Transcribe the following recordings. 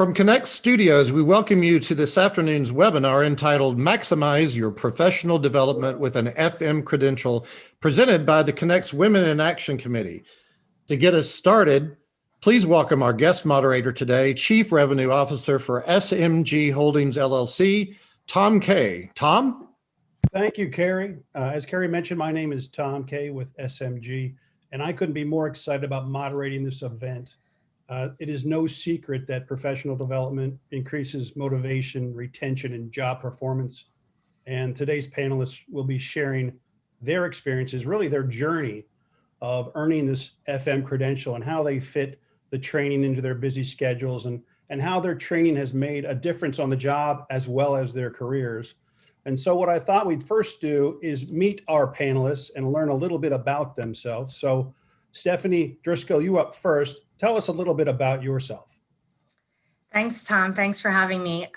From Connect Studios, we welcome you to this afternoon's webinar entitled Maximize Your Professional Development with an FM Credential, presented by the Connect's Women in Action Committee. To get us started, please welcome our guest moderator today, Chief Revenue Officer for SMG Holdings LLC, Tom Kay. Tom? Thank you, Carrie. As Carrie mentioned, my name is Tom Kay with SMG, and I couldn't be more excited about moderating this event. It is no secret that professional development increases motivation, retention, and job performance. And today's panelists will be sharing their experiences, really their journey of earning this FM credential and how they fit the training into their busy schedules and how their training has made a difference on the job as well as their careers. And so what I thought we'd first do is meet our panelists and learn a little bit about themselves. So Stephanie Driscoll, you up first. Tell us a little bit about yourself. Thanks, Tom. Thanks for having me.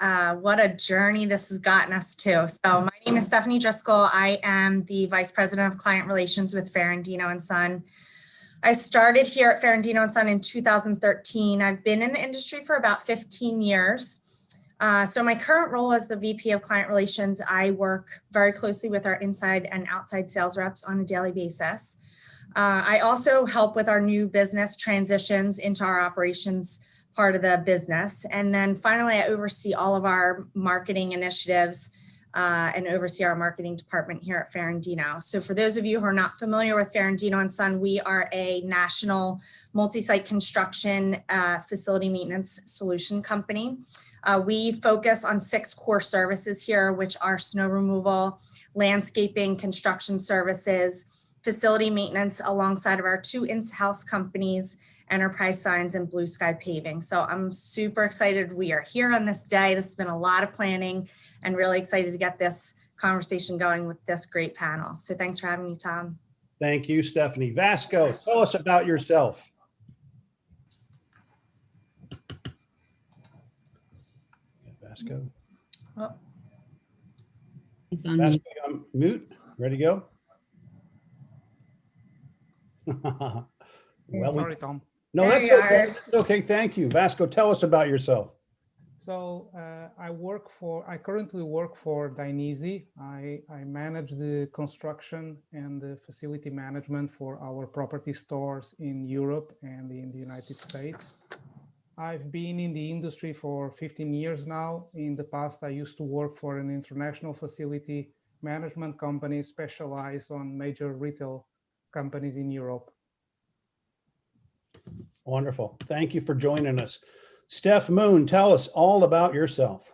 What a journey this has gotten us to. So my name is Stephanie Driscoll. I am the Vice President of Client Relations with Ferrandino & Son. I started here at Ferrandino & Son in 2013. I've been in the industry for about 15 years. So my current role as the VP of Client Relations, I work very closely with our inside and outside sales reps on a daily basis. I also help with our new business transitions into our operations part of the business. And then finally, I oversee all of our marketing initiatives and oversee our marketing department here at Ferrandino. So for those of you who are not familiar with Ferrandino & Son, we are a national multi-site construction facility maintenance solution company. We focus on 6 core services here, which are snow removal, landscaping, construction services, facility maintenance alongside of our 2 in-house companies, Enterprise Signs and Blue Sky Paving. So I'm super excited we are here on this day. This has been a lot of planning and really excited to get this conversation going with this great panel. So thanks for having me, Tom. Thank you, Stephanie. Vasco, tell us about yourself. Vasco. Oh. He's on Vasco, mute. Ready to go? Well, sorry, Tom. No, that's okay. That's okay. Thank you. Vasco, tell us about yourself. So I currently work for Dainese. I manage the construction and the facility management for our property stores in Europe and in the United States. I've been in the industry for 15 years now. In the past, I used to work for an international facility management company specialized on major retail companies in Europe. Wonderful. Thank you for joining us. Steph Moon, tell us all about yourself.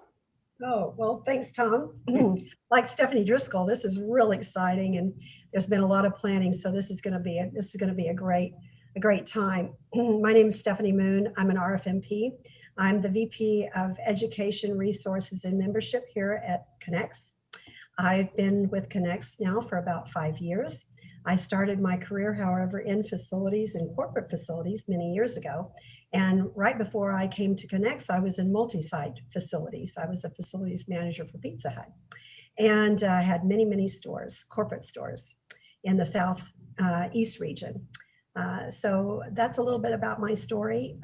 Oh, well, thanks, Tom. Like Stephanie Driscoll, this is really exciting, and there's been a lot of planning, so this is going to be a great time. My name is Stephanie Moon. I'm an RFMP. I'm the VP of Education, Resources, and Membership here at Connects. I've been with Connects now for about 5 years. I started my career, however, in facilities and corporate facilities many years ago. And right before I came to Connects, I was in multi-site facilities. I was a facilities manager for Pizza Hut. And I had many, many stores, corporate stores in the South East region. So that's a little bit about my story.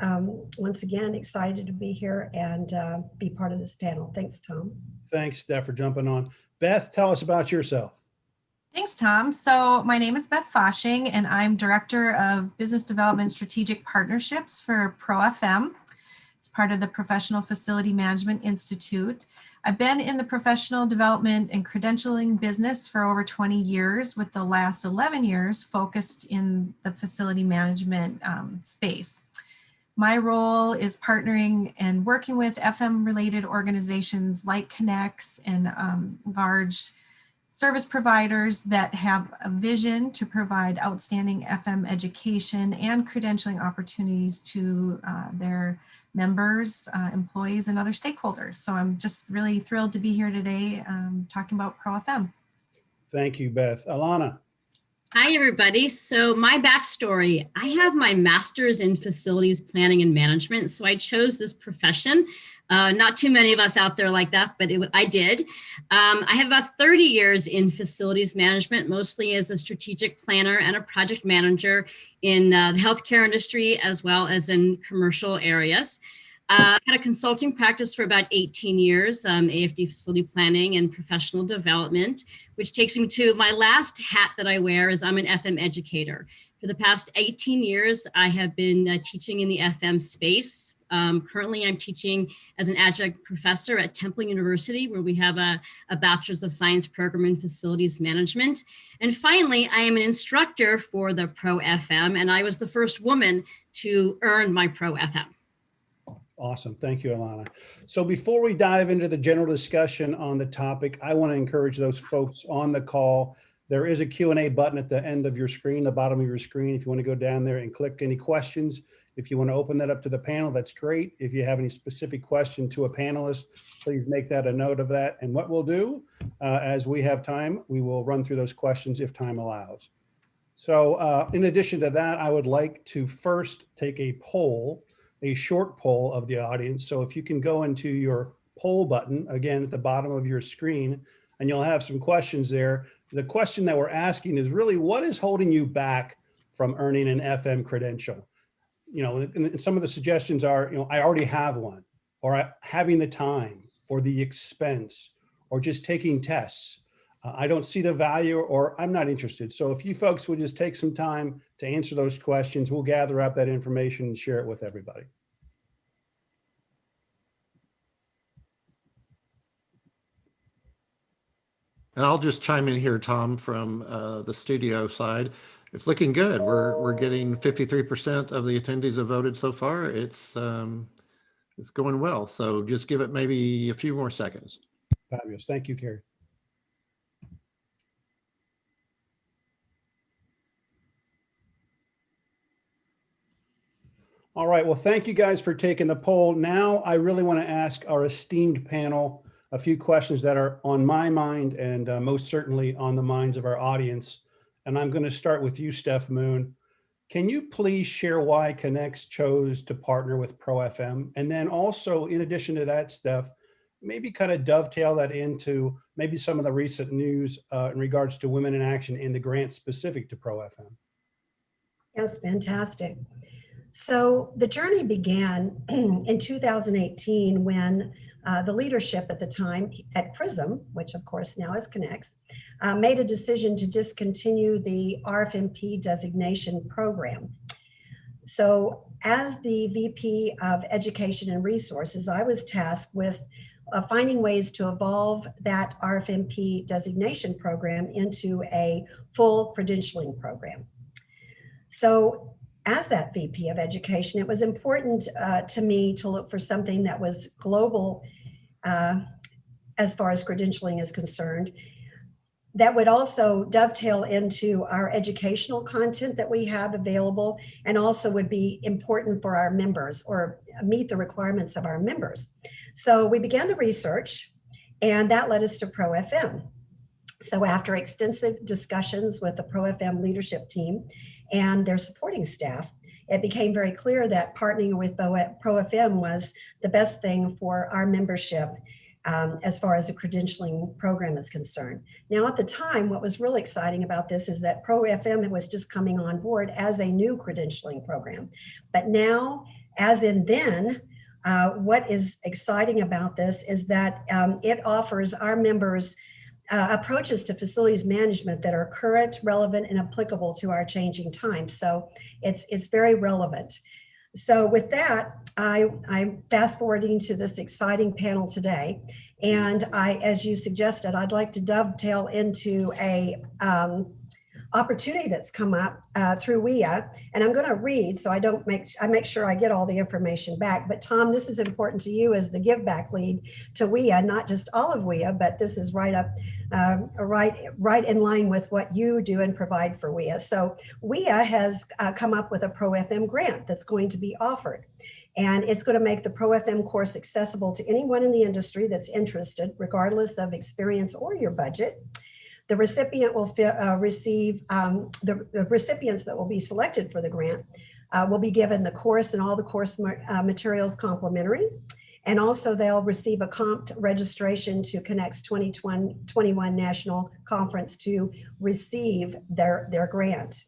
Once again, excited to be here and be part of this panel. Thanks, Tom. Thanks, Steph, for jumping on. Beth, tell us about yourself. Thanks, Tom. So my name is Beth Foshing, and I'm Director of Business Development Strategic Partnerships for ProFM. It's part of the Professional Facility Management Institute. I've been in the professional development and credentialing business for over 20 years, with the last 11 years focused in the facility management space. My role is partnering and working with FM-related organizations like Connects and large service providers that have a vision to provide outstanding FM education and credentialing opportunities to their members, employees, and other stakeholders. So I'm just really thrilled to be here today talking about ProFM. Thank you, Beth. Alana. Hi, everybody. So my backstory, I have my master's in facilities planning and management. So I chose this profession. Not too many of us out there like that, but I did. I have about 30 years in facilities management, mostly as a strategic planner and a project manager in the healthcare industry, as well as in commercial areas. I had a consulting practice for about 18 years, AFD facility planning and professional development, which takes me to my last hat that I wear is I'm an FM educator. For the past 18 years, I have been teaching in the FM space. Currently, I'm teaching as an adjunct professor at Temple University, where we have a Bachelor's of Science program in facilities management. And finally, I am an instructor for the ProFM, and I was the first woman to earn my ProFM. Awesome. Thank you, Alana. So before we dive into the general discussion on the topic, I want to encourage those folks on the call. There is a Q&A button at the end of your screen, the bottom of your screen. If you want to go down there and click any questions, if you want to open that up to the panel, that's great. If you have any specific question to a panelist, please make that a note of that. And what we'll do, as we have time, we will run through those questions if time allows. So in addition to that, I would like to first take a poll, a short poll of the audience. So if you can go into your poll button, again, at the bottom of your screen, and you'll have some questions there. The question that we're asking is really, what is holding you back from earning an FM credential? You know, and some of the suggestions are, you know, I already have one, or having the time, or the expense, or just taking tests. I don't see the value, or I'm not interested. So if you folks would just take some time to answer those questions, we'll gather up that information and share it with everybody. And I'll just chime in here, Tom, from the studio side. It's looking good. We're getting 53% of the attendees have voted so far. It's going well. So just give it maybe a few more seconds. Fabulous. Thank you, Carrie. All right. Well, thank you guys for taking the poll. Now, I really want to ask our esteemed panel a few questions that are on my mind and most certainly on the minds of our audience. And I'm going to start with you, Steph Moon. Can you please share why Connex chose to partner with ProFM? And then also, in addition to that, Steph, maybe kind of dovetail that into maybe some of the recent news in regards to Women in Action and the grant specific to ProFM. Yes, fantastic. So the journey began in 2018 when the leadership at the time at PRISM, which of course now is Connex, made a decision to discontinue the RFMP designation program. So as the VP of Education and Resources, I was tasked with finding ways to evolve that RFMP designation program into a full credentialing program. So as that VP of Education, it was important to me to look for something that was global as far as credentialing is concerned, that would also dovetail into our educational content that we have available and also would be important for our members or meet the requirements of our members. So we began the research and that led us to ProFM. So after extensive discussions with the ProFM leadership team and their supporting staff, it became very clear that partnering with ProFM was the best thing for our membership as far as the credentialing program is concerned. Now, at the time, what was really exciting about this is that ProFM was just coming on board as a new credentialing program. But now, as in then, what is exciting about this is that it offers our members approaches to facilities management that are current, relevant, and applicable to our changing times. So it's very relevant. So with that, I'm fast forwarding to this exciting panel today. And as you suggested, I'd like to dovetail into a opportunity that's come up through WIA, and I'm going to read so I make sure I get all the information back. But Tom, this is important to you as the give back lead to WIA, not just all of WIA, but this is right in line with what you do and provide for WIA. So WIA has come up with a ProFM grant that's going to be offered. And it's going to make the ProFM course accessible to anyone in the industry that's interested, regardless of experience or your budget. The recipient will receive, the recipients that will be selected for the grant will be given the course and all the course materials complimentary. And also they'll receive a comped registration to Connex 2021 National Conference to receive their grant.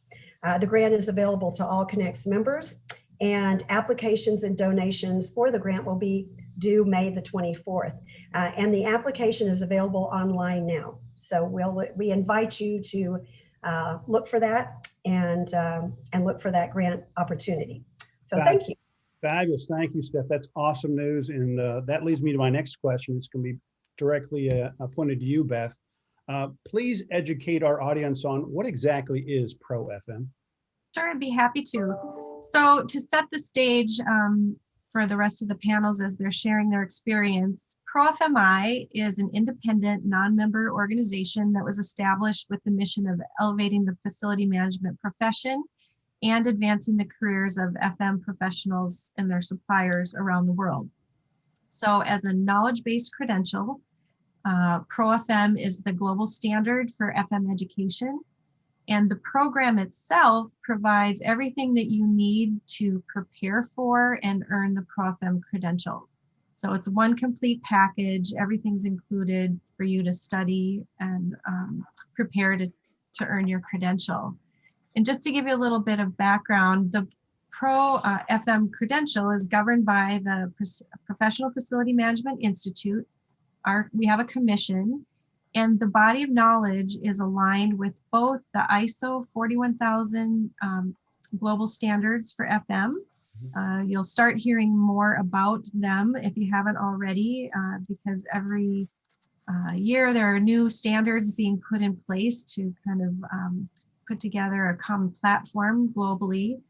The grant is available to all Connex members. And applications and donations for the grant will be due May the 24th. And the application is available online now. So we invite you to look for that and look for that grant opportunity. So thank you. Fabulous. Thank you, Steph. That's awesome news. And that leads me to my next question. It's going to be directly pointed to you, Beth. Please educate our audience on what exactly is ProFM. Sure, I'd be happy to. So to set the stage for the rest of the panels as they're sharing their experience, ProFMI is an independent, non-member organization that was established with the mission of elevating the facility management profession and advancing the careers of FM professionals and their suppliers around the world. So as a knowledge-based credential, ProFM is the global standard for FM education. And the program itself provides everything that you need to prepare for and earn the ProFM credential. So it's one complete package. Everything's included for you to study and prepare to earn your credential. And just to give you a little bit of background, the ProFM credential is governed by the Professional Facility Management Institute. We have a commission. And the body of knowledge is aligned with both the ISO 41000 global standards for FM. You'll start hearing more about them if you haven't already, because every year there are new standards being put in place to kind of put together a common platform globally,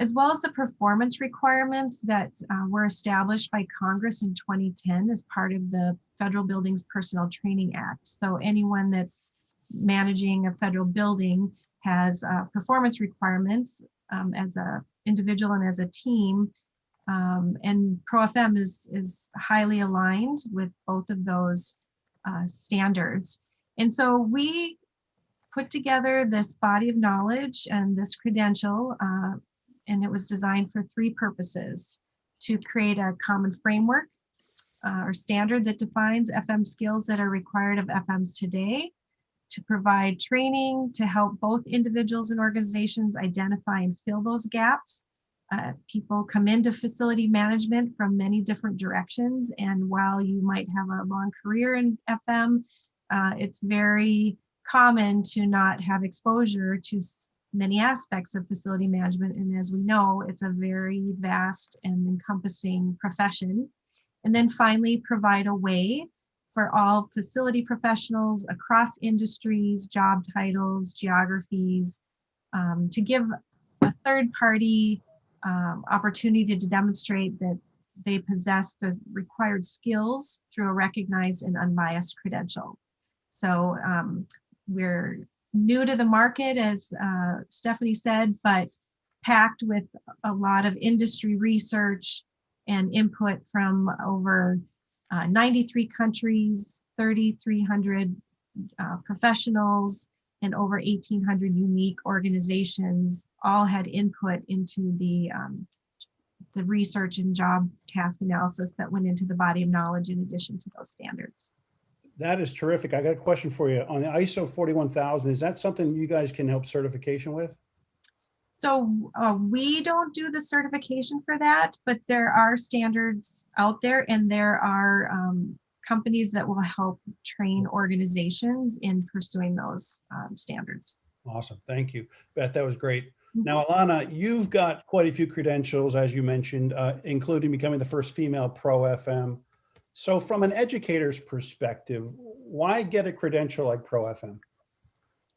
as well as the performance requirements that were established by Congress in 2010 as part of the Federal Buildings Personnel Training Act. So anyone that's managing a federal building has performance requirements as an individual and as a team. And ProFM is highly aligned with both of those standards. And so we put together this body of knowledge and this credential, and it was designed for three purposes: to create a common framework or standard that defines FM skills that are required of FMs today, to provide training to help both individuals and organizations identify and fill those gaps. People come into facility management from many different directions, and while you might have a long career in FM, it's very common to not have exposure to many aspects of facility management. And as we know, it's a very vast and encompassing profession. And then finally, provide a way for all facility professionals across industries, job titles, geographies, to give a third party opportunity to demonstrate that they possess the required skills through a recognized and unbiased credential. So we're new to the market, as Stephanie said, but packed with a lot of industry research and input from over 93 countries, 3,300 professionals, and over 1,800 unique organizations all had input into the research and job task analysis that went into the body of knowledge in addition to those standards. That is terrific. I got a question for you. On the ISO 41000, is that something you guys can help certification with? So we don't do the certification for that, but there are standards out there, and there are companies that will help train organizations in pursuing those standards. Awesome. Thank you, Beth. That was great. Now, Alana, you've got quite a few credentials, as you mentioned, including becoming the first female ProFM. So from an educator's perspective, why get a credential like ProFM?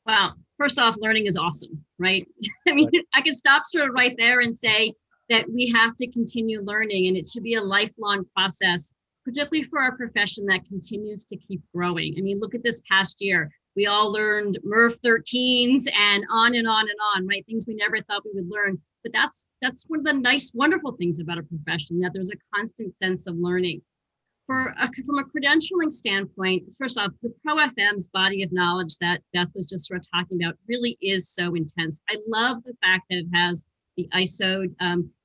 Well, first off, learning is awesome, right? I mean, I can stop sort of right there and say that we have to continue learning, and it should be a lifelong process, particularly for our profession that continues to keep growing. I mean, look at this past year. We all learned MERV 13s and on and on and on, right? Things we never thought we would learn. But that's one of the nice, wonderful things about a profession, that there's a constant sense of learning. From a credentialing standpoint, first off, the ProFM's body of knowledge that Beth was just sort of talking about really is so intense. I love the fact that it has the ISO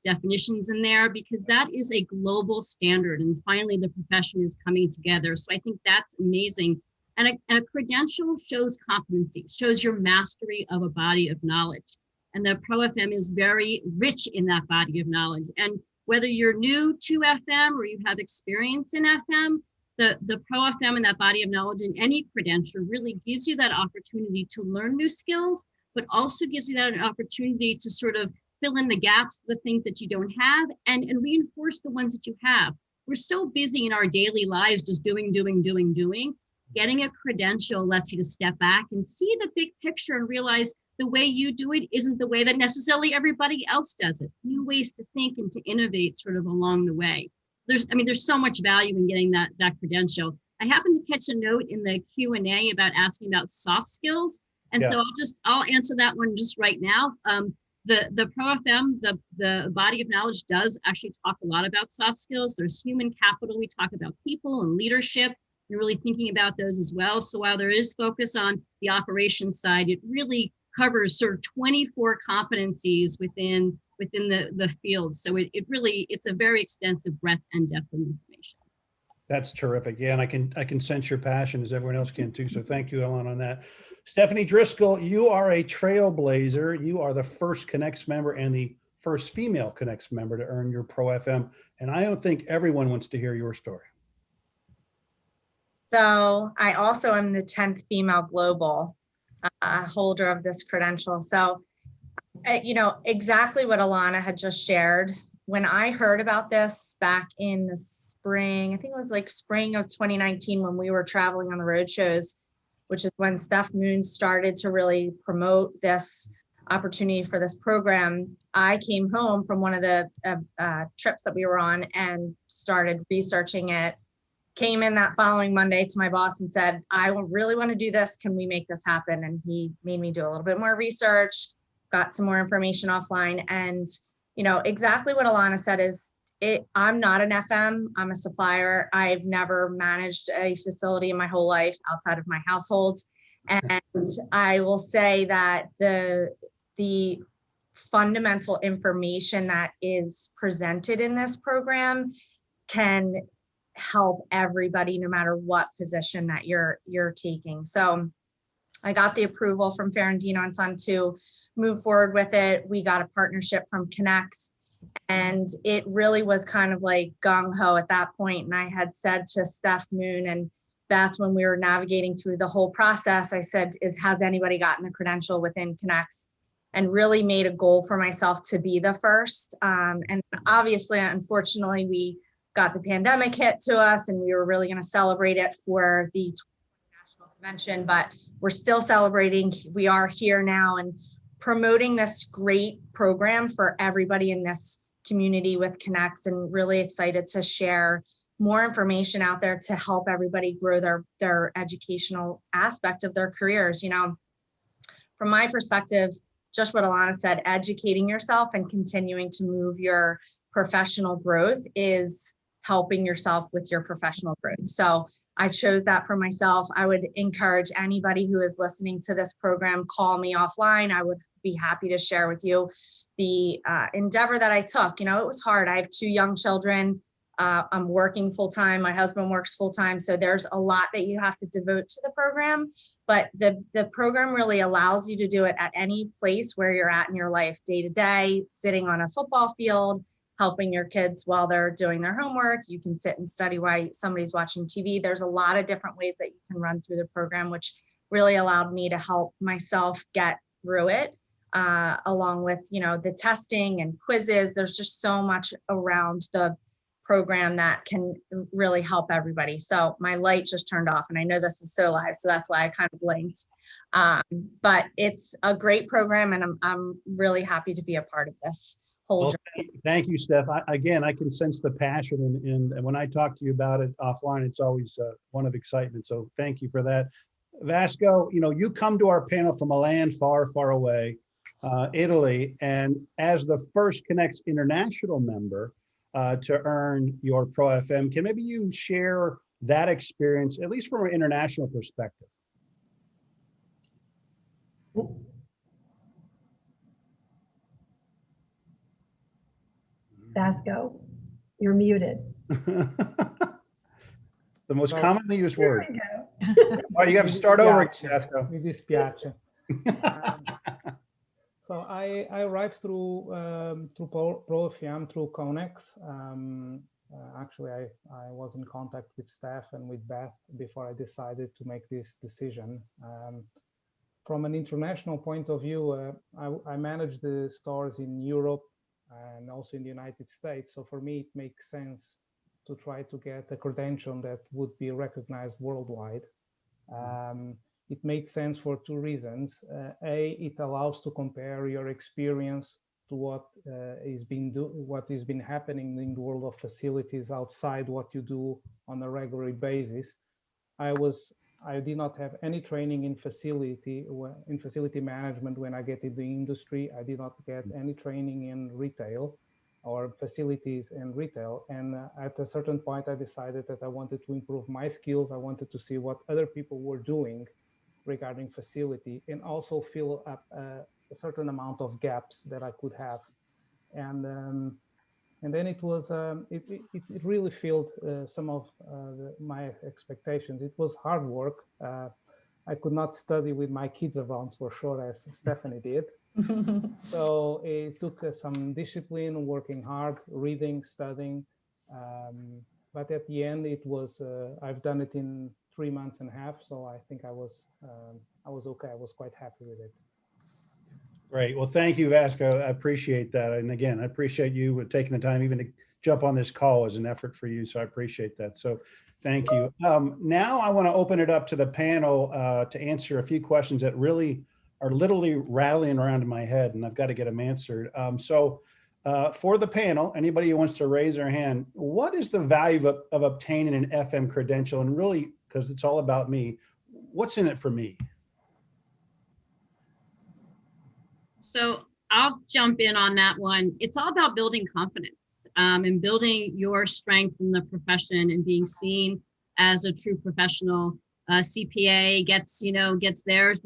definitions in there, because that is a global standard. And finally, the profession is coming together. So I think that's amazing. And a credential shows competency, shows your mastery of a body of knowledge. And the ProFM is very rich in that body of knowledge. And whether you're new to FM or you have experience in FM, the ProFM and that body of knowledge in any credential really gives you that opportunity to learn new skills, but also gives you that opportunity to sort of fill in the gaps, the things that you don't have, and reinforce the ones that you have. We're so busy in our daily lives just doing. Getting a credential lets you to step back and see the big picture and realize the way you do it isn't the way that necessarily everybody else does it. New ways to think and to innovate sort of along the way. There's so much value in getting that credential. I happened to catch a note in the Q&A about asking about soft skills. And so I'll answer that one just right now. The ProFM, the body of knowledge does actually talk a lot about soft skills. There's human capital. We talk about people and leadership. You're really thinking about those as well. So while there is focus on the operations side, it really covers sort of 24 competencies within the field. So it's a very extensive breadth and depth of information. That's terrific. Yeah, and I can sense your passion, as everyone else can too. So thank you, Ellen, on that. Stephanie Driscoll, you are a trailblazer. You are the first Connects member and the first female Connects member to earn your ProFM. And I don't think everyone wants to hear your story. So I also am the 10th female global holder of this credential. So, exactly what Alana had just shared. When I heard about this back in the spring, I think it was like spring of 2019 when we were traveling on the road shows, which is when Steph Moon started to really promote this opportunity for this program. I came home from one of the trips that we were on and started researching it. Came in that following Monday to my boss and said, I really want to do this. Can we make this happen? And he made me do a little bit more research, got some more information offline. And, exactly what Alana said is I'm not an FM. I'm a supplier. I've never managed a facility in my whole life outside of my household. And I will say that the fundamental information that is presented in this program can help everybody, no matter what position that you're taking. So I got the approval from Ferrandino and Son to move forward with it. We got a partnership from Connects, and it really was kind of like gung-ho at that point. And I had said to Steph Moon and Beth, when we were navigating through the whole process, I said, has anybody gotten a credential within Connects? And really made a goal for myself to be the first. And obviously, unfortunately, we got the pandemic hit to us, and we were really going to celebrate it for the National Convention, but we're still celebrating. We are here now and promoting this great program for everybody in this community with Connects, and really excited to share more information out there to help everybody grow their educational aspect of their careers. From my perspective, just what Alana said, educating yourself and continuing to move your professional growth is helping yourself with your professional growth. So I chose that for myself. I would encourage anybody who is listening to this program, call me offline. I would be happy to share with you the endeavor that I took. It was hard. I have 2 young children. I'm working full-time. My husband works full-time. So there's a lot that you have to devote to the program, but the program really allows you to do it at any place where you're at in your life, day to day, sitting on a football field, helping your kids while they're doing their homework. You can sit and study while somebody's watching TV. There's a lot of different ways that you can run through the program, which really allowed me to help myself get through it, along with, the testing and quizzes. There's just so much around the program that can really help everybody. So my light just turned off, and I know this is so live, so that's why I kind of blinked. But it's a great program, and I'm really happy to be a part of this. Well, thank you, Steph. I can sense the passion, and when I talk to you about it offline, it's always one of excitement. So thank you for that. Vasco, you come to our panel from a land far, far away, Italy, and as the first Connects International member to earn your ProFM, can maybe you share that experience, at least from an international perspective? Vasco, you're muted. The most commonly used word. There we go. Oh, you have to start over, Vasco. Mi dispiace. So So I arrived through ProFM, through Conex. Actually, I was in contact with Steph and with Beth before I decided to make this decision. From an international point of view, I manage the stores in Europe and also in the United States. So for me, it makes sense to try to get a credential that would be recognized worldwide. It makes sense for two reasons. It allows to compare your experience to what is been happening in the world of facilities outside what you do on a regular basis. I did not have any training in facility management when I get into the industry. I did not get any training in retail or facilities and retail. And at a certain point, I decided that I wanted to improve my skills. I wanted to see what other people were doing regarding facility and also fill up a certain amount of gaps that I could have. And then it was, it really filled some of my expectations. It was hard work. I could not study with my kids around for sure, as Stephanie did. So it took some discipline, working hard, reading, studying. But at the end, it was, I've done it in 3 months and a half. So I think I was okay. I was quite happy with it. Great. Well, thank you, Vasco. I appreciate that. And again, I appreciate you taking the time even to jump on this call as an effort for you. So I appreciate that. So thank you. Now I want to open it up to the panel to answer a few questions that really are literally rattling around in my head, and I've got to get them answered. For the panel, anybody who wants to raise their hand, what is the value of obtaining an FM credential? And really, because it's all about me, what's in it for me? So I'll jump in on that one. It's all about building confidence and building your strength in the profession and being seen as a true professional. CPA gets theirs.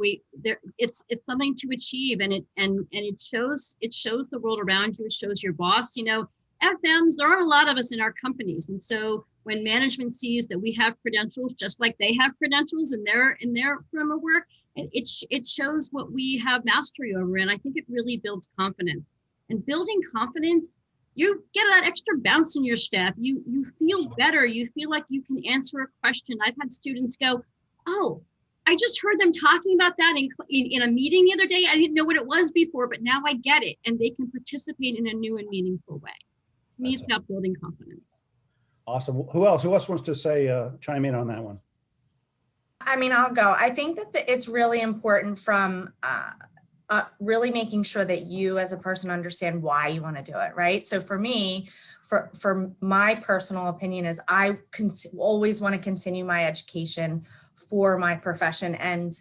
It's something to achieve, and it shows the world around you. It shows your boss. FMs, there aren't a lot of us in our companies, and so when management sees that we have credentials, just like they have credentials in their firm of work, it shows what we have mastery over, and I think it really builds confidence. And building confidence, you get that extra bounce in your step. You feel better. You feel like you can answer a question. I've had students go, "Oh, I just heard them talking about that in a meeting the other day. I didn't know what it was before, but now I get it," and they can participate in a new and meaningful way. To me, it's about building confidence. Awesome. Who else wants to say, chime in on that one? I mean, I'll go. I think that it's really important from really making sure that you as a person understand why you want to do it, right? So for me, for my personal opinion is I always want to continue my education for my profession. And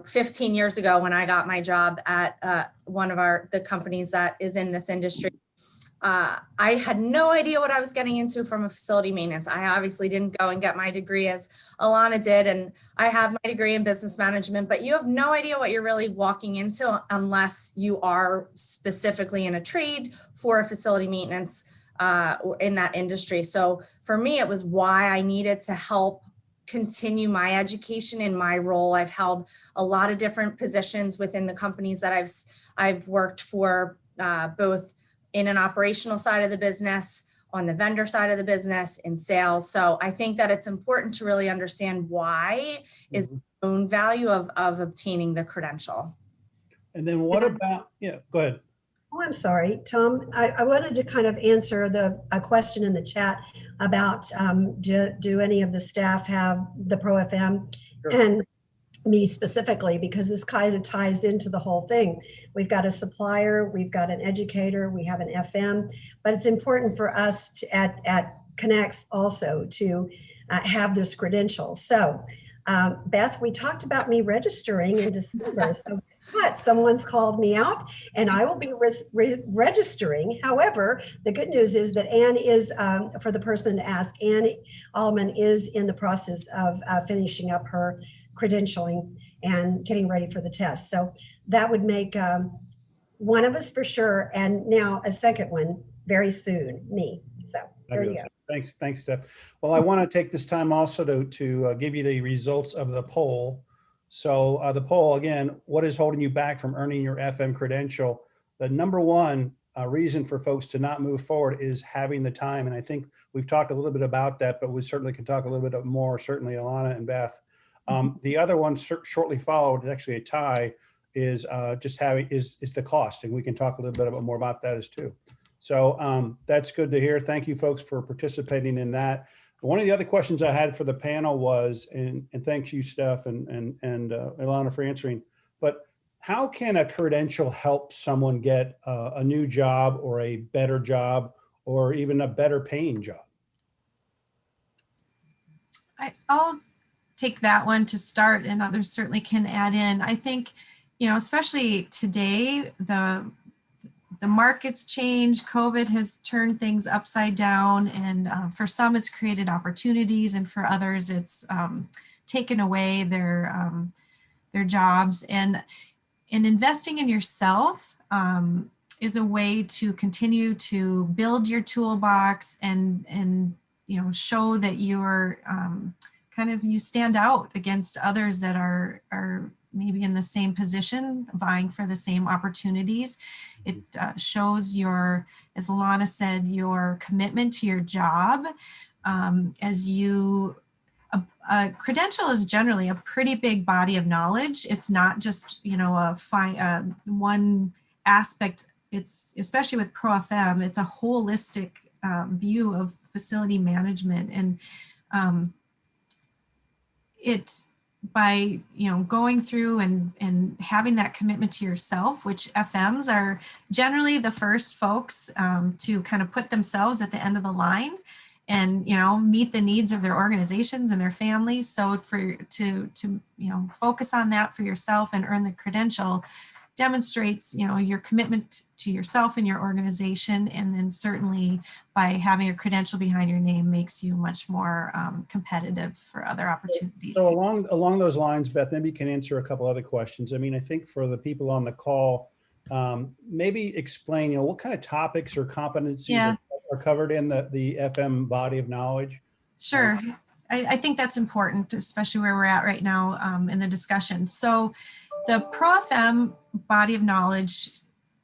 15 years ago when I got my job at one of the companies that is in this industry, I had no idea what I was getting into from a facility maintenance. I obviously didn't go and get my degree as Alana did, and I have my degree in business management, but you have no idea what you're really walking into unless you are specifically in a trade for a facility maintenance in that industry. So for me, it was why I needed to help continue my education in my role. I've held a lot of different positions within the companies that I've worked for, both in an operational side of the business, on the vendor side of the business, in sales. So I think that it's important to really understand why is the own value of obtaining the credential. And then what about, go ahead. Oh, I'm sorry, Tom. I wanted to kind of answer a question in the chat about do any of the staff have the ProFM? Sure. And me specifically, because this kind of ties into the whole thing. We've got a supplier, we've got an educator, we have an FM, but it's important for us to, at Connects also to have this credential. So Beth, we talked about me registering in December. So guess what? Someone's called me out and I will be registering. However, the good news is that Anne is, for the person to ask, Anne Allman is in the process of finishing up her credentialing and getting ready for the test. So that would make one of us for sure. And now a second one very soon, me. So there you go. Thanks, Steph. Well, I want to take this time also to give you the results of the poll. So the poll, again, what is holding you back from earning your FM credential? The number one reason for folks to not move forward is having the time. And I think we've talked a little bit about that, but we certainly can talk a little bit more, certainly Alana and Beth. The other one shortly followed, is actually a tie, is is the cost. And we can talk a little bit more about that as too. So that's good to hear. Thank you folks for participating in that. One of the other questions I had for the panel was, and thanks you, Steph and Ilana for answering, but how can a credential help someone get a new job or a better job or even a better paying job? I'll take that one to start, and others certainly can add in. I think, especially today, the market's changed. COVID has turned things upside down, and for some it's created opportunities, and for others it's taken away their jobs. And investing in yourself is a way to continue to build your toolbox and show that you're you stand out against others that are maybe in the same position, vying for the same opportunities. It shows your, as Alana said, your commitment to your job. A credential is generally a pretty big body of knowledge. It's not just, one aspect. It's, especially with ProFM, it's a holistic view of facility management. And it's by going through and having that commitment to yourself, which FMs are generally the first folks to kind of put themselves at the end of the line and meet the needs of their organizations and their families. So to focus on that for yourself and earn the credential demonstrates your commitment to yourself and your organization, and then certainly by having a credential behind your name makes you much more competitive for other opportunities. So along those lines, Beth, maybe you can answer a couple other questions. I mean, I think for the people on the call, maybe explain what kind of topics or competencies are covered in the FM body of knowledge. Sure. I think that's important, especially where we're at right now in the discussion. So the ProFM body of knowledge,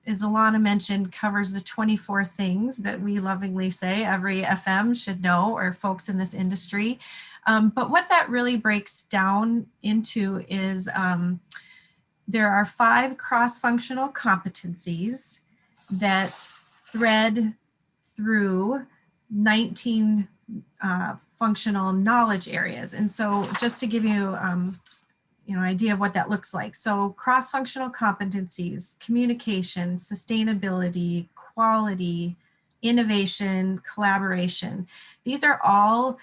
as Alana mentioned, covers the 24 things that we lovingly say every FM should know, or folks in this industry. But what that really breaks down into is there are 5 cross-functional competencies that thread through 19 functional knowledge areas. And so just to give you idea of what that looks like. So cross-functional competencies: communication, sustainability, quality, innovation, collaboration. These are all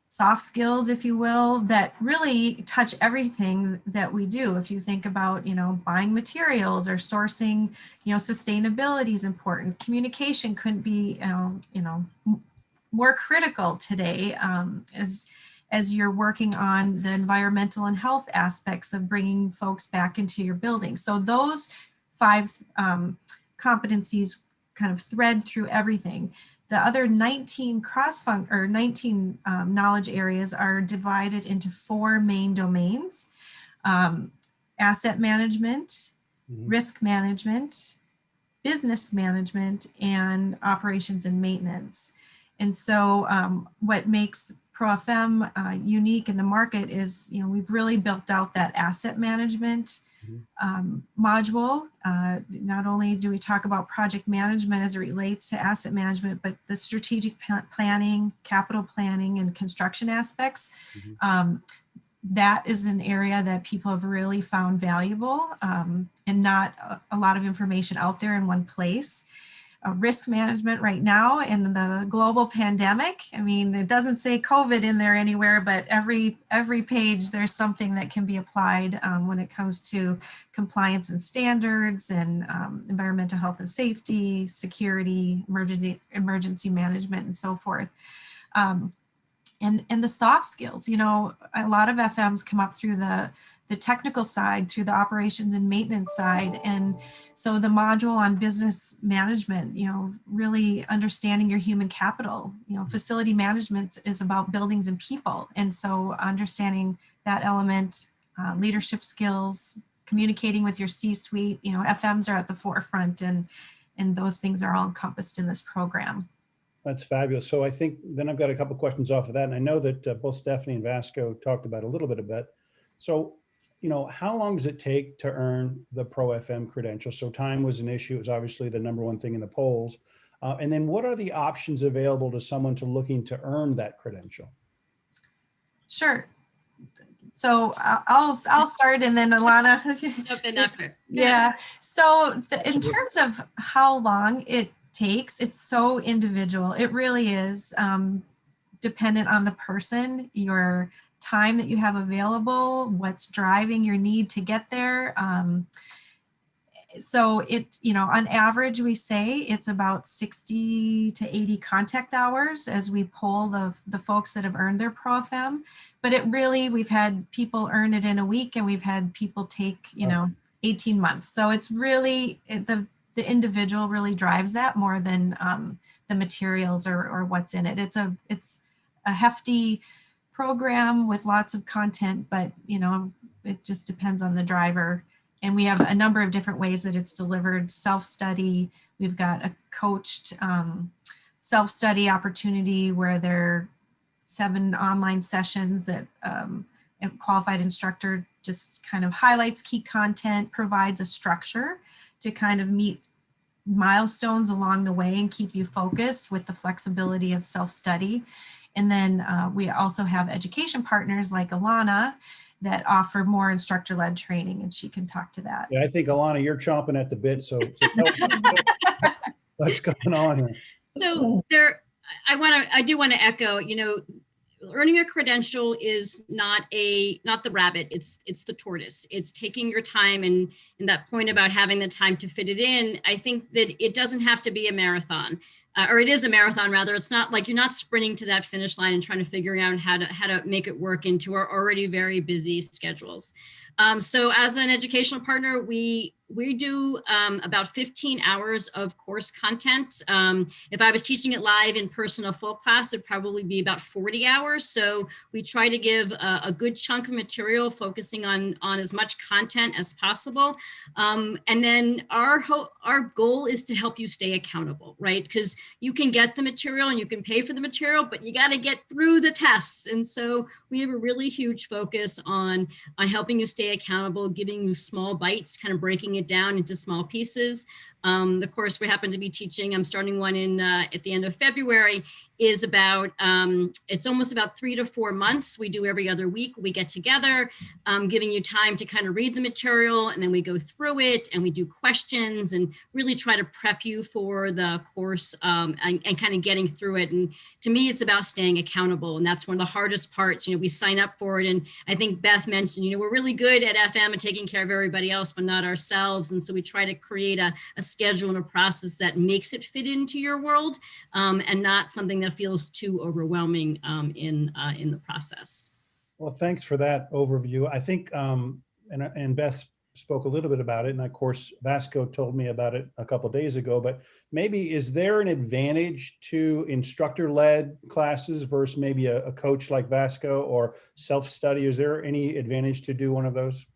soft skills, if you will, that really touch everything that we do. If you think about, buying materials or sourcing, sustainability is important. Communication couldn't be, more critical today as you're working on the environmental and health aspects of bringing folks back into your building. So those 5 competencies kind of thread through everything. The other 19 knowledge areas are divided into 4 main domains: asset management, risk management, business management, and operations and maintenance. And so what makes ProFM unique in the market is, we've really built out that asset management module. Not only do we talk about project management as it relates to asset management, but the strategic planning, capital planning, and construction aspects. That is an area that people have really found valuable, and not a lot of information out there in one place. Risk management right now in the global pandemic. I mean, it doesn't say COVID in there anywhere, but every page there's something that can be applied when it comes to compliance and standards and environmental health and safety, security, emergency management, and so forth. And the soft skills, a lot of FMs come up through the technical side, through the operations and maintenance side. And so the module on business management, really understanding your human capital, facility management is about buildings and people. And so understanding that element leadership skills, communicating with your C-suite. You know, FMs are at the forefront, and those things are all encompassed in this program. That's fabulous. So I think then I've got a couple questions off of that. And I know that both Stephanie and Vasco talked about a little bit of it. So, you know, how long does it take to earn the ProFM credential? So time was an issue. It was obviously the #1 thing in the polls. And then what are the options available to someone looking to earn that credential? Sure. So I'll start, and then Alana. Jump in after. Yeah. So in terms of how long it takes, it's so individual. It really is dependent on the person, your time that you have available, what's driving your need to get there. So it, you know, on average, we say it's about 60 to 80 contact hours as we poll the folks that have earned their ProFM. But it really, we've had people earn it in a week, and we've had people take, you know, 18 months. So it's really, the individual really drives that more than the materials or what's in it. It's a hefty program with lots of content, but, you know, it just depends on the driver. And we have a number of different ways that it's delivered. Self-study, we've got a coached self-study opportunity where there are 7 online sessions that a qualified instructor just kind of highlights key content, provides a structure to kind of meet milestones along the way and keep you focused with the flexibility of self-study. And then we also have education partners like Alana that offer more instructor-led training, and she can talk to that. Yeah, I think Alana, you're chomping at the bit. So what's going on here? So I do want to echo, you know, earning a credential is not the rabbit, it's the tortoise. It's taking your time, and that point about having the time to fit it in, I think that it doesn't have to be a marathon. Or it is a marathon rather. It's not like you're not sprinting to that finish line and trying to figure out how to make it work into our already very busy schedules. So as an educational partner, we do about 15 hours of course content. If I was teaching it live in person, a full class, it'd probably be about 40 hours. So we try to give a good chunk of material focusing on as much content as possible. And then our goal is to help you stay accountable, right? Because you can get the material and you can pay for the material, but you got to get through the tests. And so we have a really huge focus on helping you stay accountable, giving you small bites, kind of breaking it down into small pieces. The course we happen to be teaching, I'm starting one in at the end of February, is about, it's almost about 3 to 4 months. We do every other week. We get together, giving you time to kind of read the material, and then we go through it and we do questions and really try to prep you for the course and kind of getting through it. And to me, it's about staying accountable. And that's one of the hardest parts. You know, we sign up for it. And I think Beth mentioned, you know, we're really good at FM and taking care of everybody else, but not ourselves. And so we try to create a schedule and a process that makes it fit into your world and not something that feels too overwhelming in the process. Well, thanks for that overview. I think, and Beth spoke a little bit about it, and of course, Vasco told me about it a couple of days ago, but maybe is there an advantage to instructor-led classes versus maybe a coach like Vasco or self-study? Is there any advantage to do one of those?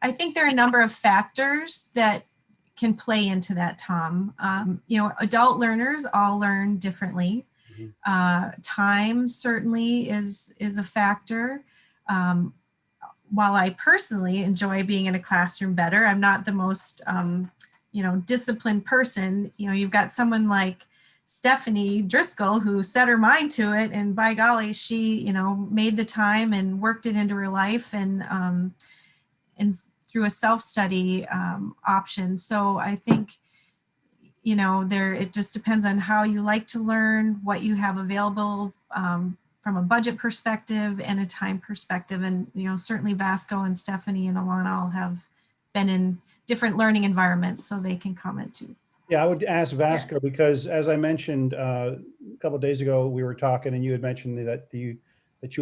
I think there are a number of factors that can play into that, Tom. You know, adult learners all learn differently. Time certainly is a factor. While I personally enjoy being in a classroom better, I'm not the most, you know, disciplined person. You know, you've got someone like Stephanie Driscoll who set her mind to it, and by golly, she, you know, made the time and worked it into her life, and through a self-study option. So I think, you know, it just depends on how you like to learn, what you have available from a budget perspective and a time perspective. And, you know, certainly Vasco and Stephanie and Alana all have been in different learning environments, so they can comment too. Yeah, I would ask Vasco because, as I mentioned a couple of days ago, we were talking and you had mentioned that you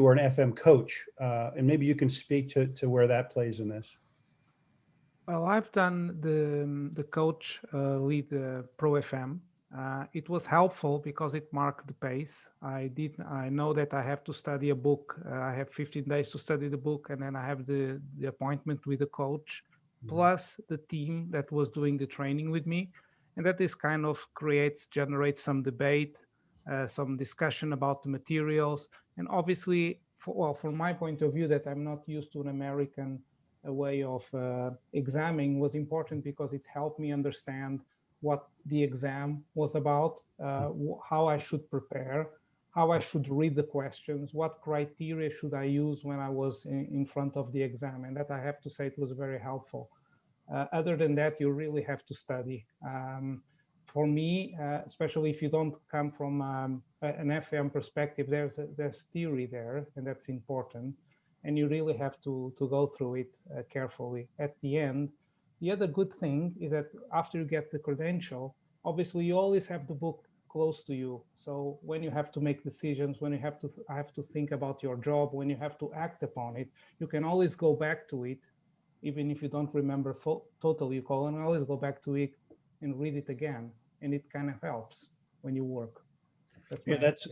were an FM coach, and maybe you can speak to where that plays in this. Well, I've done the coach lead ProFM, It was helpful because it marked the pace. I know that I have to study a book. I have 15 days to study the book, and then I have the appointment with the coach, plus the team that was doing the training with me. And that is kind of generates some debate, some discussion about the materials. And obviously, from my point of view, that I'm not used to an American way of examining, was important because it helped me understand what the exam was about, how I should prepare, how I should read the questions, what criteria should I use when I was in front of the exam. And that, I have to say, it was very helpful. Other than that, you really have to study. For me, especially if you don't come from an FM perspective, there's theory there, and that's important. And you really have to go through it carefully. At the end, the other good thing is that after you get the credential, obviously you always have the book close to you. So when you have to make decisions, when you have to think about your job, when you have to act upon it, you can always go back to it. Even if you don't remember totally, you can always go back to it and read it again. And it kind of helps when you work.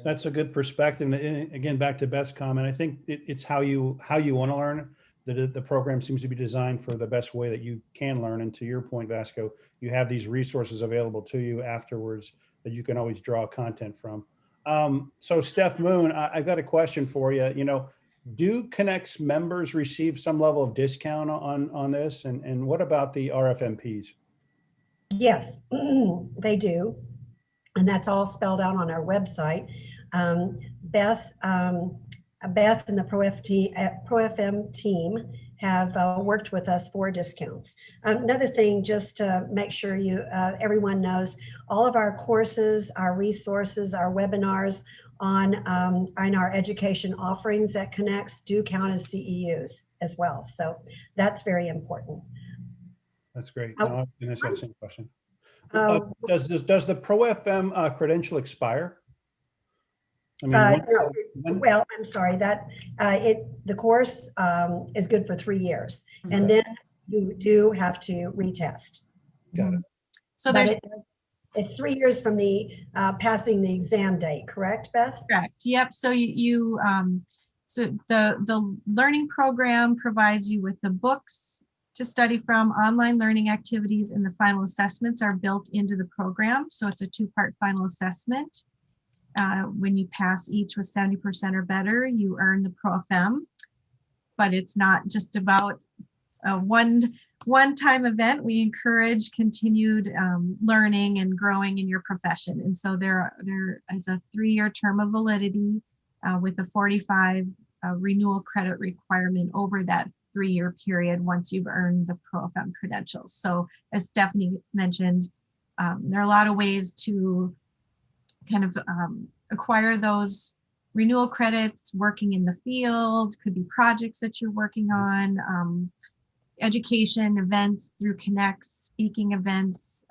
That's a good perspective. And again, back to Beth's comment, I think it's how you want to learn. The program seems to be designed for the best way that you can learn. And to your point, Vasco, you have these resources available to you afterwards that you can always draw content from. So Steph Moon, I got a question for you. You know, do Connect's members receive some level of discount on this? And what about the RFMPs? Yes, they do. And that's all spelled out on our website. Beth and the ProFM team have worked with us for discounts. Another thing, just to make sure everyone knows, all of our courses, our resources, our webinars on our education offerings at Connects do count as CEUs as well. So that's very important. That's great. No, I'm going to ask the same question. Does the ProFM credential expire? I mean, well, I'm sorry, that the course is good for 3 years, and then you do have to retest. Got it. So it's 3 years from the passing the exam date, correct, Beth? Correct. Yep. So so the learning program provides you with the books to study from, online learning activities, and the final assessments are built into the program. So it's a 2-part final assessment. When you pass each with 70% or better, you earn the ProFM. But it's not just about a one-time event. We encourage continued learning and growing in your profession. And so there is a 3-year term of validity with a 45 renewal credit requirement over that 3-year period once you've earned the ProFM credentials. So as Stephanie mentioned, there are a lot of ways to kind of acquire those renewal credits, working in the field, could be projects that you're working on, education events through Connects, speaking events,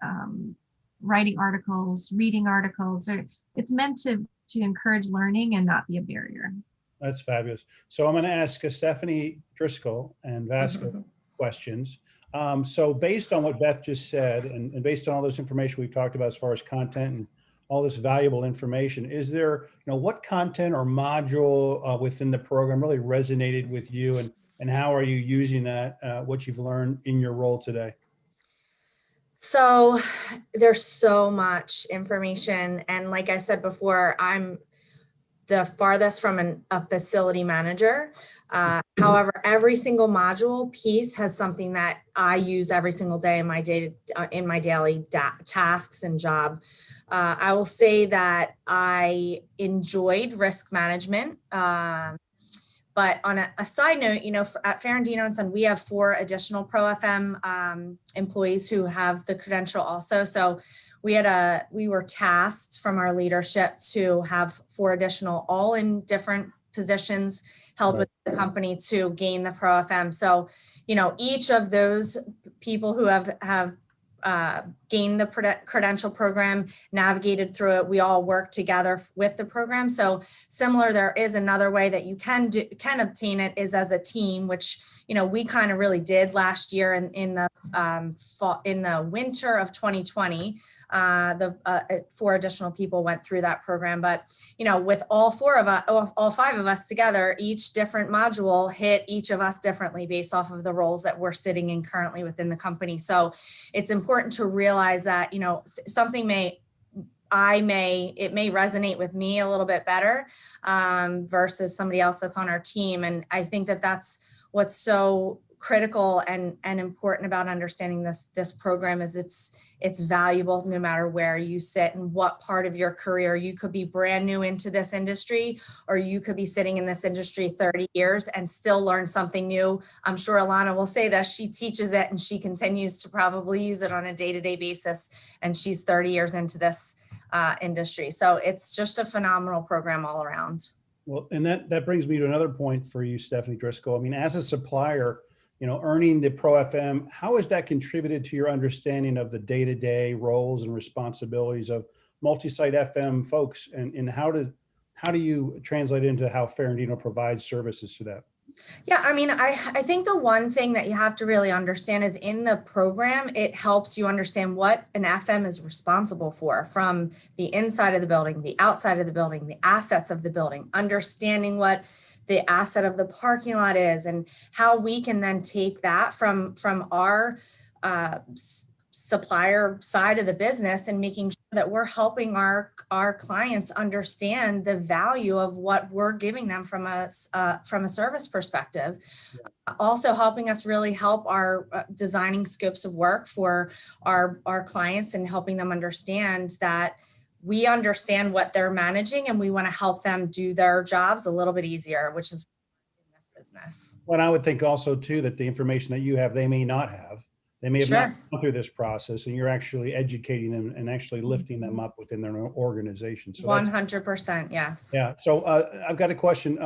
writing articles, reading articles. It's meant to encourage learning and not be a barrier. That's fabulous. So I'm going to ask Stephanie Driscoll and Vasco questions. So based on what Beth just said, and based on all this information we've talked about as far as content and all this valuable information, is there, what content or module within the program really resonated with you, and how are you using that, what you've learned in your role today? So there's so much information. And like I said before, I'm the farthest from a facility manager. However, every single module piece has something that I use every single day in my daily tasks and job. I will say that I enjoyed risk management. But on a side note, at Ferrandino & Son, we have 4 additional ProFM employees who have the credential also. So we were tasked from our leadership to have 4 additional, all in different positions held with the company, to gain the ProFM. So, each of those people who have gained the credential program, navigated through it. We all work together with the program. So similar, there is another way that you can obtain it is as a team, which, we kind of really did last year in the fall, in the winter of 2020. 4 additional people went through that program, but with all 5 of us together, each different module hit each of us differently based off of the roles that we're sitting in currently within the company. So it's important to realize that something it may resonate with me a little bit better versus somebody else that's on our team. And I think that that's what's so critical and important about understanding this program is it's valuable no matter where you sit and what part of your career. You could be brand new into this industry, or you could be sitting in this industry 30 years and still learn something new. I'm sure Alana will say that she teaches it and she continues to probably use it on a day-to-day basis, and she's 30 years into this industry. So it's just a phenomenal program all around. Well, and that brings me to another point for you, Stephanie Driscoll. I mean, as a supplier, earning the ProFM, how has that contributed to your understanding of the day-to-day roles and responsibilities of multi-site FM folks? And how do you translate into how Ferrandino provides services to that? Yeah, I mean, I think the one thing that you have to really understand is in the program, it helps you understand what an FM is responsible for from the inside of the building, the outside of the building, the assets of the building, understanding what the asset of the parking lot is and how we can then take that from our supplier side of the business and making sure that we're helping our clients understand the value of what we're giving them from a service perspective. Yeah. Also helping us really help our designing scopes of work for our clients and helping them understand that we understand what they're managing and we want to help them do their jobs a little bit easier, which is in this business. Well, I would think also too that the information that you have, they may not have. They may have not gone through this process, and you're actually educating them and actually lifting them up within their organization. So 100%, yes. Yeah. So I've got a question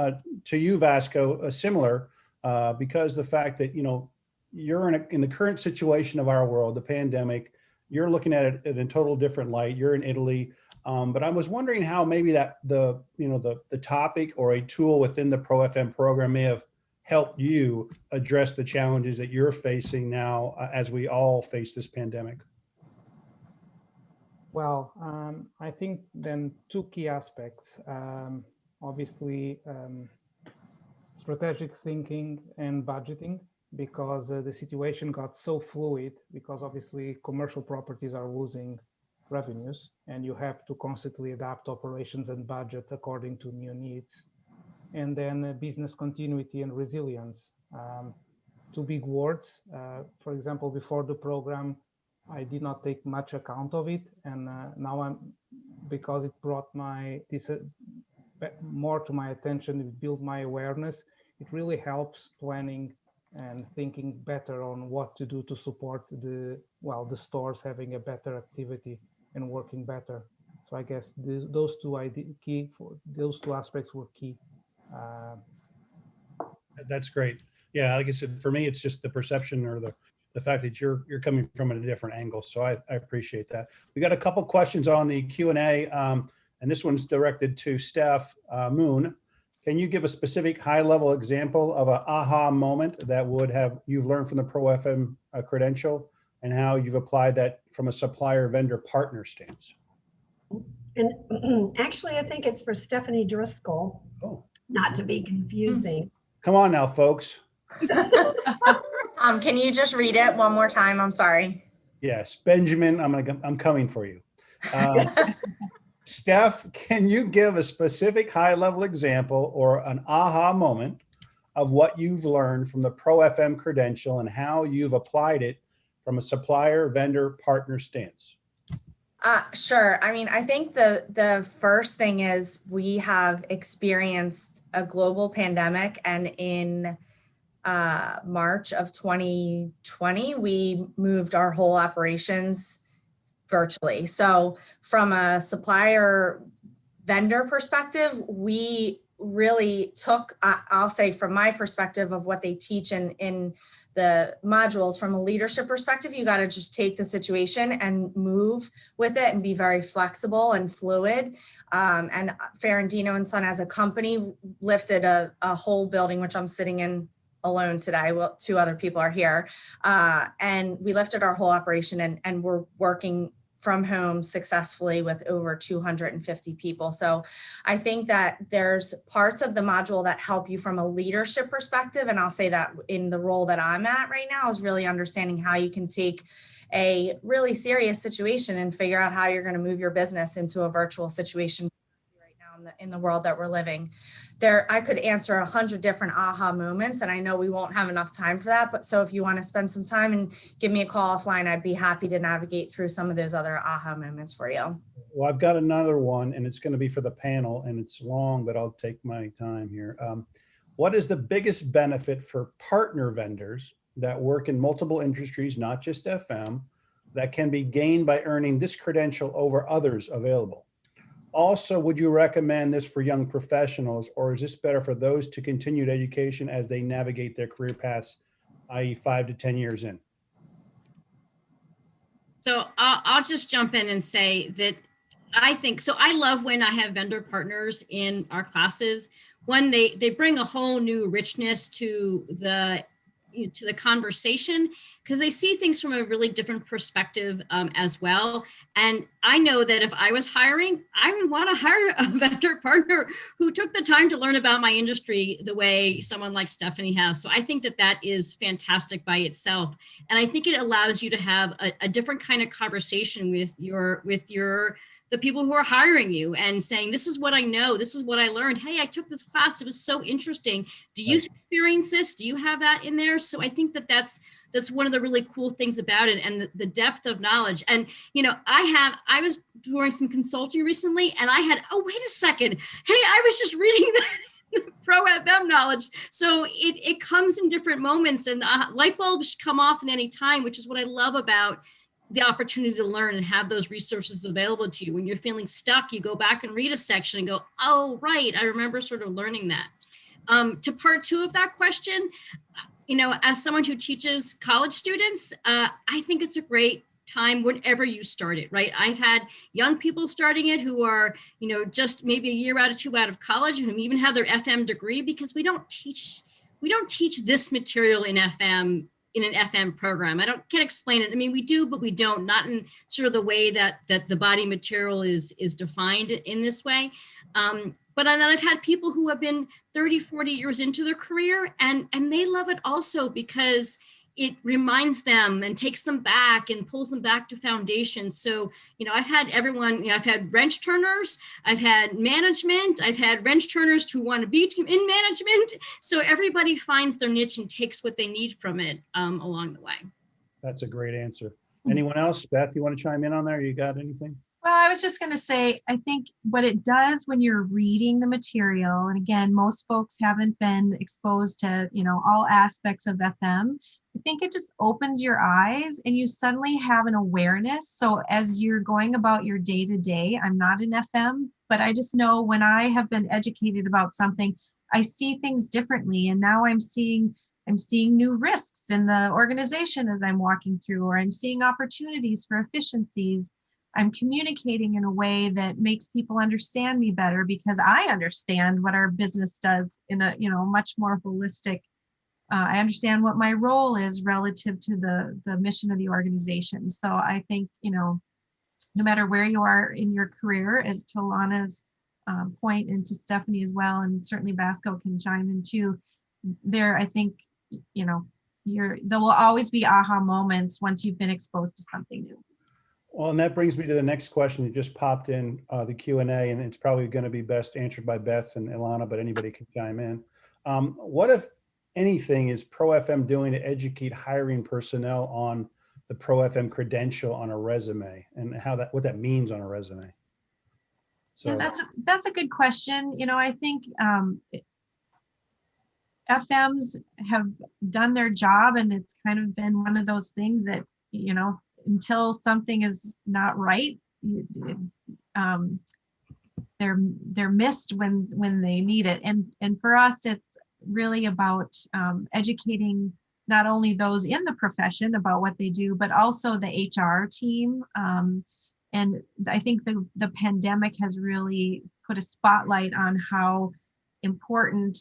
to you, Vasco, similar, because the fact that, you're in the current situation of our world, the pandemic, you're looking at it in a total different light. You're in Italy. But I was wondering how maybe that the topic or a tool within the ProFM program may have helped you address the challenges that you're facing now as we all face this pandemic? Well, I think then 2 key aspects. Obviously, strategic thinking and budgeting, because the situation got so fluid, because obviously commercial properties are losing revenues and you have to constantly adapt operations and budget according to new needs. And then business continuity and resilience. 2 big words. For example, before the program, I did not take much account of it. And now because it brought more to my attention, it built my awareness. It really helps planning and thinking better on what to do to support the stores having a better activity and working better. So I guess those 2 aspects were key. That's great. Yeah, like I said, for me, it's just the perception or the fact that you're coming from a different angle. So I appreciate that. We got a couple questions on the Q&A, and this one's directed to Steph Moon. Can you give a specific high-level example of an aha moment that you've learned from the ProFM credential and how you've applied that from a supplier-vendor partner stance? And actually, I think it's for Stephanie Driscoll. Oh. Not to be confusing. Come on now, folks. Can you just read it one more time? I'm sorry. Yes, Benjamin, I'm coming for you. Steph, can you give a specific high-level example or an aha moment of what you've learned from the ProFM credential and how you've applied it from a supplier-vendor partner stance? Sure. I mean, I think the first thing is we have experienced a global pandemic, and in March of 2020, we moved our whole operations virtually. So from a supplier vendor perspective, we really took, I'll say from my perspective of what they teach in the modules, from a leadership perspective, you got to just take the situation and move with it and be very flexible and fluid. And Ferrandino and Son as a company lifted a whole building, which I'm sitting in alone today. Well, 2 other people are here. And we lifted our whole operation and we're working from home successfully with over 250 people. So I think that there's parts of the module that help you from a leadership perspective. And I'll say that in the role that I'm at right now is really understanding how you can take a really serious situation and figure out how you're going to move your business into a virtual situation right now in the world that we're living. I could answer 100 different aha moments, and I know we won't have enough time for that. But so if you want to spend some time and give me a call offline, I'd be happy to navigate through some of those other aha moments for you. Well, I've got another one, and it's going to be for the panel, and it's long, but I'll take my time here. What is the biggest benefit for partner vendors that work in multiple industries, not just FM, that can be gained by earning this credential over others available? Also, would you recommend this for young professionals, or is this better for those to continued education as they navigate their career paths, i.e. 5 to 10 years in? So I'll just jump in and say that I think, so I love when I have vendor partners in our classes. One, they bring a whole new richness to the conversation, because they see things from a really different perspective as well. And I know that if I was hiring, I would want to hire a vendor partner who took the time to learn about my industry the way someone like Stephanie has. So I think that that is fantastic by itself. And I think it allows you to have a different kind of conversation with the people who are hiring you and saying, this is what I know, this is what I learned. Hey, I took this class, it was so interesting. Do you experience this? Do you have that in there? So I think that that's one of the really cool things about it, and the depth of knowledge. And, I was doing some consulting recently, and I had, oh, wait a second. Hey, I was just reading that ProFM knowledge. So it comes in different moments, and light bulbs come off at any time, which is what I love about the opportunity to learn and have those resources available to you. When you're feeling stuck, you go back and read a section and go, oh, right, I remember sort of learning that. To part 2 of that question, as someone who teaches college students, I think it's a great time whenever you start it, right? I've had young people starting it who are, just maybe a year out of 2 out of college, who even have their FM degree, because we don't teach this material in FM in an FM program. Can't explain it. I mean, we do, but we don't, not in sort of the way that the body material is defined in this way. But then I've had people who have been 30, 40 years into their career, and they love it also because it reminds them and takes them back and pulls them back to foundation. So, I've had everyone, I've had wrench turners, I've had management, I've had wrench turners who want to be in management. So everybody finds their niche and takes what they need from it along the way. That's a great answer. Anyone else? Beth, you want to chime in on there? You got anything? Well, I was just going to say, I think what it does when you're reading the material, and again, most folks haven't been exposed to, all aspects of FM. I think it just opens your eyes and you suddenly have an awareness. So as you're going about your day to day, I'm not an FM, but I just know when I have been educated about something, I see things differently. And now I'm seeing new risks in the organization as I'm walking through, or I'm seeing opportunities for efficiencies. I'm communicating in a way that makes people understand me better because I understand what our business does in a, much more holistic. I understand what my role is relative to the mission of the organization. So I think, no matter where you are in your career, as to Lana's point, and to Stephanie as well, and certainly Basco can chime in too, I think, there will always be aha moments once you've been exposed to something new. Well, and that brings me to the next question that just popped in the Q&A, and it's probably going to be best answered by Beth and Ilana, but anybody can chime in. What, if anything, is ProFM doing to educate hiring personnel on the ProFM credential on a resume, and what that means on a resume? So yeah, that's a good question. I think FMs have done their job, and it's kind of been one of those things that, until something is not right, they're missed when they need it. And for us, it's really about educating not only those in the profession about what they do, but also the HR team. And I think the pandemic has really put a spotlight on how important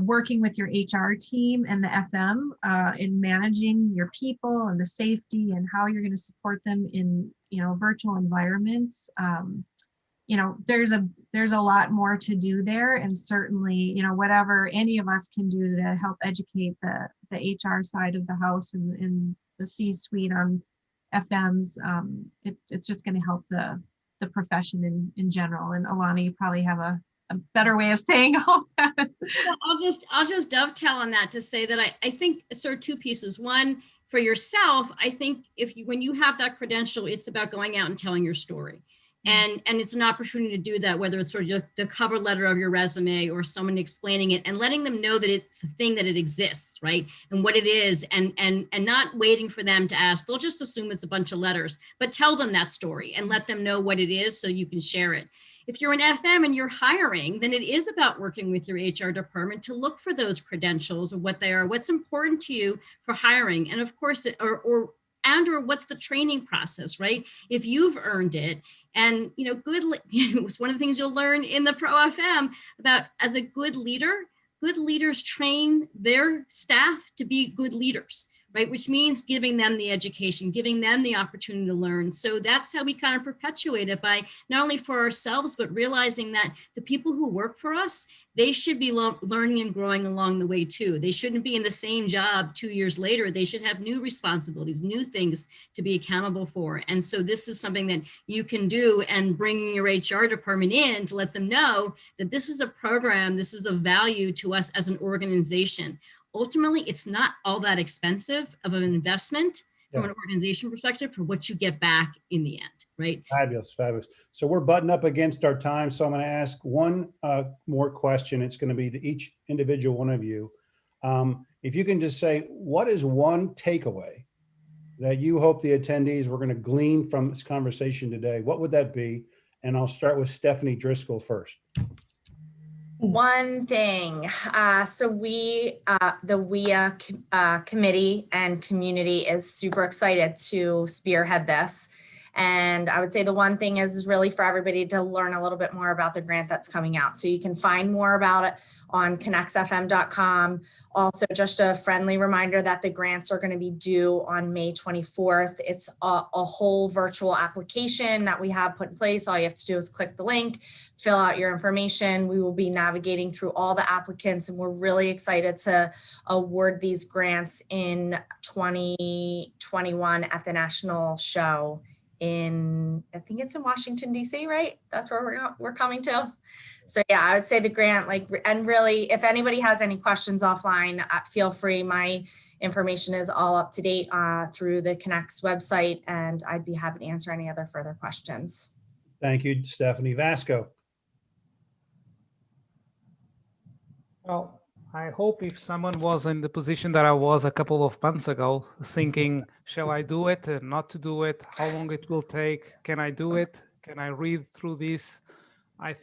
working with your HR team and the FM in managing your people and the safety and how you're going to support them in, virtual environments. There's a lot more to do there, and certainly, whatever any of us can do to help educate the HR side of the house and the C-suite on FMs, it's just going to help the profession in general. And Alana, you probably have a better way of saying all that. Well, I'll just dovetail on that to say that I think sort of two pieces. One, for yourself, I think when you have that credential, it's about going out and telling your story. And it's an opportunity to do that, whether it's sort of the cover letter of your resume or someone explaining it and letting them know that it's the thing, that it exists, right? And what it is, and not waiting for them to ask. They'll just assume it's a bunch of letters, but tell them that story and let them know what it is so you can share it. If you're an FM and you're hiring, then it is about working with your HR department to look for those credentials of what they are, what's important to you for hiring. And of course, or what's the training process, right? If you've earned it. And, it's one of the things you'll learn in the ProFM about, as a good leaders train their staff to be good leaders, right? Which means giving them the education, giving them the opportunity to learn. So that's how we kind of perpetuate it, by not only for ourselves, but realizing that the people who work for us, they should be learning and growing along the way too. They shouldn't be in the same job 2 years later. They should have new responsibilities, new things to be accountable for. And so this is something that you can do, and bringing your HR department in to let them know that this is a program, this is of value to us as an organization. Ultimately, it's not all that expensive of an investment from an organization perspective for what you get back in the end, right? Fabulous, fabulous. So we're butting up against our time. So I'm going to ask one more question. It's going to be to each individual one of you. If you can just say, what is one takeaway that you hope the attendees were going to glean from this conversation today? What would that be? And I'll start with Stephanie Driscoll first. One thing, so the WIA committee and community is super excited to spearhead this. And I would say the one thing is really for everybody to learn a little bit more about the grant that's coming out. So you can find more about it on connectsfm.com. Also, just a friendly reminder that the grants are going to be due on May 24th. It's a whole virtual application that we have put in place. All you have to do is click the link, fill out your information. We will be navigating through all the applicants, and we're really excited to award these grants in 2021 at the national show I think it's in Washington, DC, right? That's where we're coming to. So yeah, I would say the grant, and really, if anybody has any questions offline, feel free. My information is all up to date through the Connects website, and I'd be happy to answer any other further questions. Thank you, Stephanie. Vasco. Well, I hope if someone was in the position that I was a couple of months ago, thinking, shall I do it and not to do it? How long it will take? Can I do it? Can I read through this? I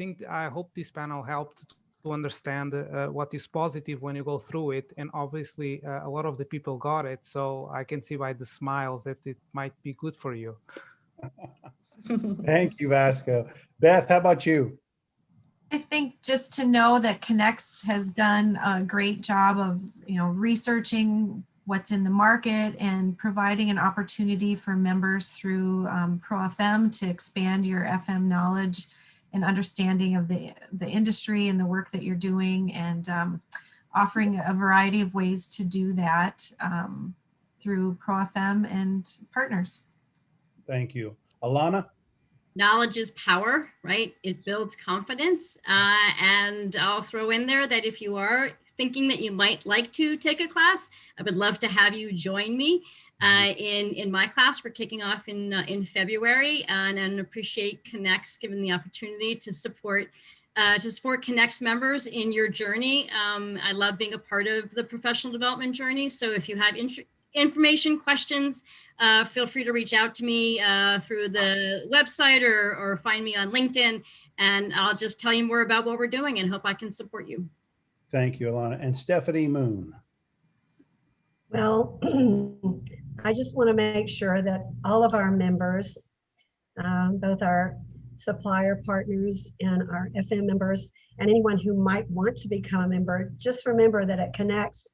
hope this panel helped to understand what is positive when you go through it. And obviously, a lot of the people got it. So I can see by the smiles that it might be good for you. Thank you, Vasco. Beth, how about you? I think just to know that Connects has done a great job of, researching what's in the market and providing an opportunity for members through ProFM to expand your FM knowledge and understanding of the industry and the work that you're doing, and offering a variety of ways to do that through ProFM and partners. Thank you. Alana? Knowledge is power, right? It builds confidence. And I'll throw in there that if you are thinking that you might like to take a class, I would love to have you join me in my class. We're kicking off in February, and appreciate Connects giving the opportunity to support Connects members in your journey. I love being a part of the professional development journey. So if you have information, questions, feel free to reach out to me through the website or find me on LinkedIn, and I'll just tell you more about what we're doing and hope I can support you. Thank you, Alana. And Stephanie Moon. Well, I just want to make sure that all of our members, both our supplier partners and our FM members, and anyone who might want to become a member, just remember that it connects.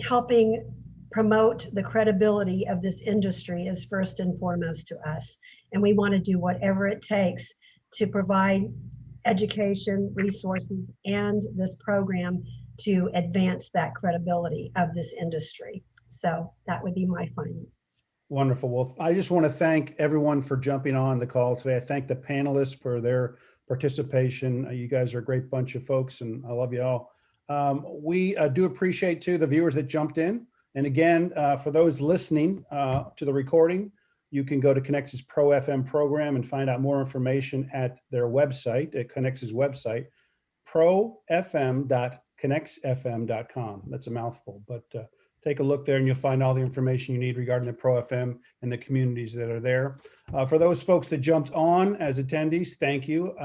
Helping promote the credibility of this industry is first and foremost to us. And we want to do whatever it takes to provide education, resources, and this program to advance that credibility of this industry. So that would be my final. Wonderful. Well, I just want to thank everyone for jumping on the call today. I thank the panelists for their participation. You guys are a great bunch of folks, and I love you all. We do appreciate too the viewers that jumped in. And again, for those listening to the recording, you can go to Connex's ProFM program and find out more information at their website, at Connex's website, profm.connexfm.com. That's a mouthful, but take a look there and you'll find all the information you need regarding the ProFM and the communities that are there. For those folks that jumped on as attendees, thank you.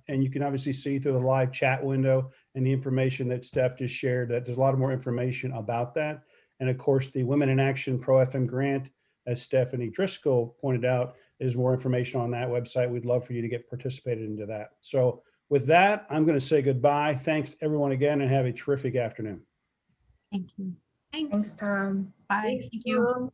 And you can obviously see through the live chat window and the information that Steph just shared that there's a lot more information about that. And of course, the Women in Action ProFM grant, as Stephanie Driscoll pointed out, is more information on that website. We'd love for you to get participated into that. So with that, I'm going to say goodbye. Thanks everyone again, and have a terrific afternoon. Thank you. Thanks, Tom. Bye. Thanks, Thank you. Tom.